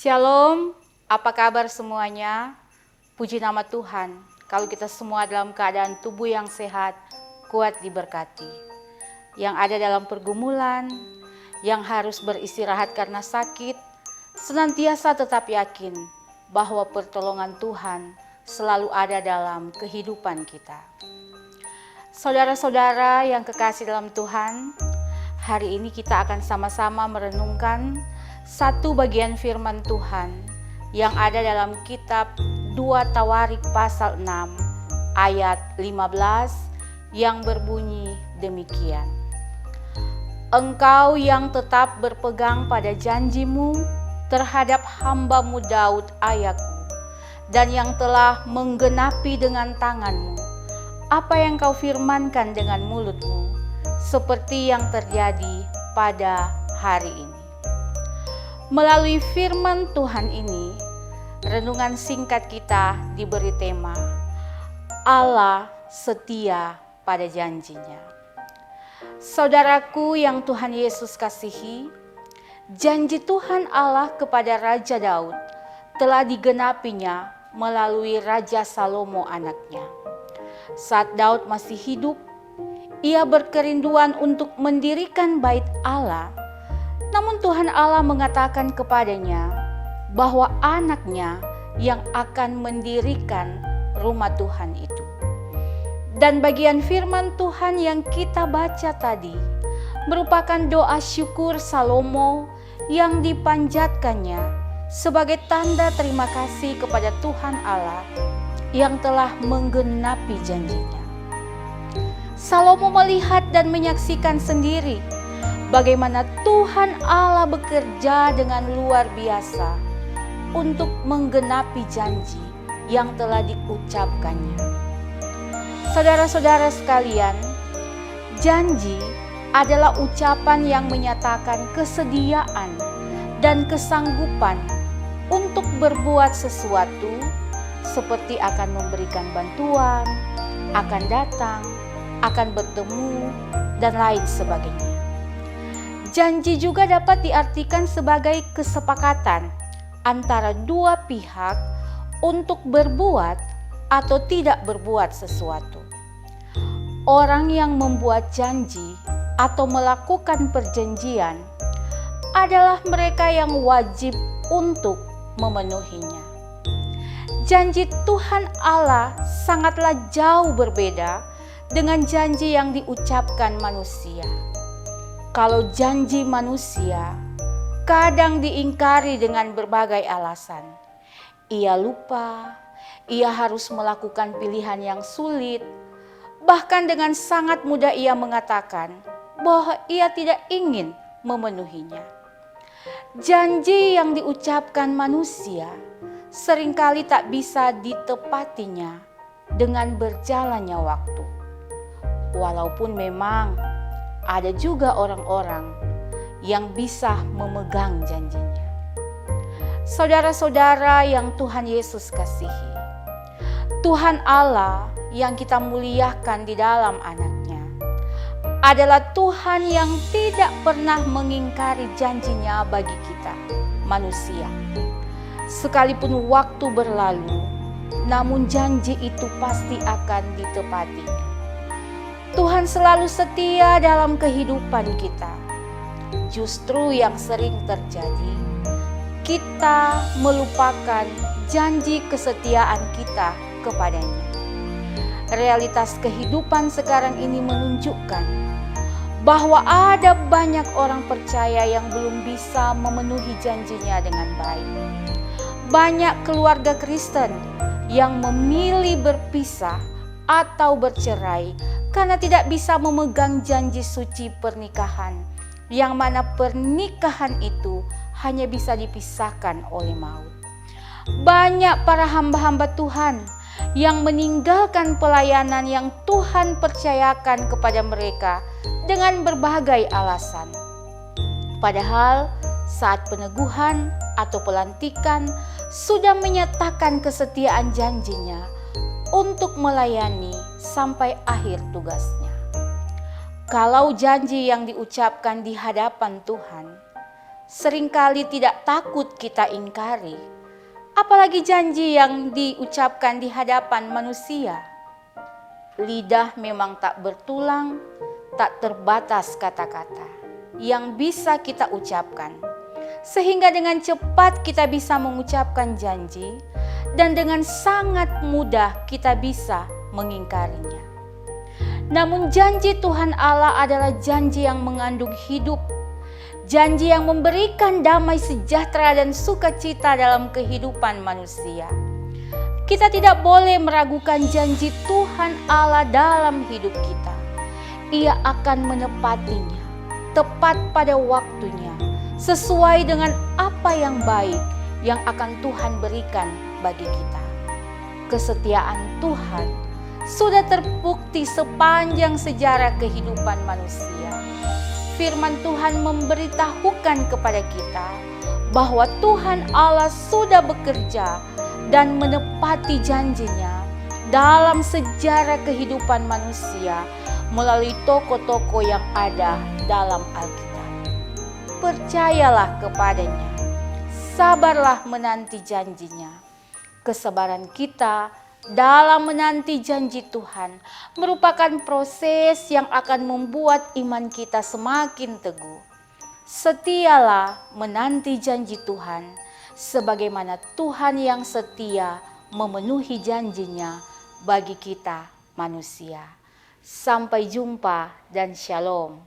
Shalom, apa kabar semuanya? Puji nama Tuhan, kalau kita semua dalam keadaan tubuh yang sehat, kuat diberkati. Yang ada dalam pergumulan, yang harus beristirahat karena sakit, senantiasa tetap yakin bahwa pertolongan Tuhan selalu ada dalam kehidupan kita. Saudara-saudara yang kekasih dalam Tuhan, hari ini kita akan sama-sama merenungkan satu bagian firman Tuhan yang ada dalam kitab 2 Tawarik pasal 6 ayat 15 yang berbunyi demikian. Engkau yang tetap berpegang pada janjimu terhadap hamba-Mu Daud ayahku, dan yang telah menggenapi dengan tanganmu apa yang kau firmankan dengan mulutmu, seperti yang terjadi pada hari ini. Melalui firman Tuhan ini, renungan singkat kita diberi tema Allah setia pada janjinya. Saudaraku yang Tuhan Yesus kasihi, janji Tuhan Allah kepada Raja Daud telah digenapinya melalui Raja Salomo anaknya. Saat Daud masih hidup, ia berkerinduan untuk mendirikan bait Allah. Namun Tuhan Allah mengatakan kepadanya bahwa anaknya yang akan mendirikan rumah Tuhan itu. Dan bagian firman Tuhan yang kita baca tadi merupakan doa syukur Salomo yang dipanjatkannya sebagai tanda terima kasih kepada Tuhan Allah yang telah menggenapi janjinya. Salomo melihat dan menyaksikan sendiri bagaimana Tuhan Allah bekerja dengan luar biasa untuk menggenapi janji yang telah diucapkannya. Saudara-saudara sekalian, janji adalah ucapan yang menyatakan kesediaan dan kesanggupan untuk berbuat sesuatu, seperti akan memberikan bantuan, akan datang, akan bertemu, dan lain sebagainya. Janji juga dapat diartikan sebagai kesepakatan antara dua pihak untuk berbuat atau tidak berbuat sesuatu. Orang yang membuat janji atau melakukan perjanjian adalah mereka yang wajib untuk memenuhinya. Janji Tuhan Allah sangatlah jauh berbeda dengan janji yang diucapkan manusia. Kalau janji manusia kadang diingkari dengan berbagai alasan. Ia lupa, ia harus melakukan pilihan yang sulit, bahkan dengan sangat mudah ia mengatakan bahwa ia tidak ingin memenuhinya. Janji yang diucapkan manusia seringkali tak bisa ditepatinya dengan berjalannya waktu. Walaupun memang ada juga orang-orang yang bisa memegang janjinya. Saudara-saudara yang Tuhan Yesus kasihi, Tuhan Allah yang kita muliakan di dalam anaknya adalah Tuhan yang tidak pernah mengingkari janjinya bagi kita, manusia. Sekalipun waktu berlalu, namun janji itu pasti akan ditepatinya. Tuhan selalu setia dalam kehidupan kita. Justru yang sering terjadi, kita melupakan janji kesetiaan kita kepadanya. Realitas kehidupan sekarang ini menunjukkan bahwa ada banyak orang percaya yang belum bisa memenuhi janjinya dengan baik. Banyak keluarga Kristen yang memilih berpisah atau bercerai karena tidak bisa memegang janji suci pernikahan, yang mana pernikahan itu hanya bisa dipisahkan oleh maut. Banyak para hamba-hamba Tuhan yang meninggalkan pelayanan yang Tuhan percayakan kepada mereka dengan berbagai alasan. Padahal saat peneguhan atau pelantikan sudah menyatakan kesetiaan janjinya untuk melayani sampai akhir tugasnya. Kalau janji yang diucapkan di hadapan Tuhan seringkali tidak takut kita ingkari, apalagi janji yang diucapkan di hadapan manusia. Lidah memang tak bertulang, tak terbatas kata-kata yang bisa kita ucapkan, sehingga dengan cepat kita bisa mengucapkan janji dan dengan sangat mudah kita bisa mengingkarinya. Namun janji Tuhan Allah adalah janji yang mengandung hidup, janji yang memberikan damai sejahtera dan sukacita dalam kehidupan manusia. Kita tidak boleh meragukan janji Tuhan Allah dalam hidup kita. Ia akan menepatinya tepat pada waktunya, sesuai dengan apa yang baik yang akan Tuhan berikan bagi kita. Kesetiaan Tuhan sudah terbukti sepanjang sejarah kehidupan manusia. Firman Tuhan memberitahukan kepada kita bahwa Tuhan Allah sudah bekerja dan menepati janjinya dalam sejarah kehidupan manusia melalui tokoh-tokoh yang ada dalam Alkitab. Percayalah kepadanya, sabarlah menanti janjinya. Kesabaran kita dalam menanti janji Tuhan merupakan proses yang akan membuat iman kita semakin teguh. Setialah menanti janji Tuhan, sebagaimana Tuhan yang setia memenuhi janjinya bagi kita manusia. Sampai jumpa dan shalom.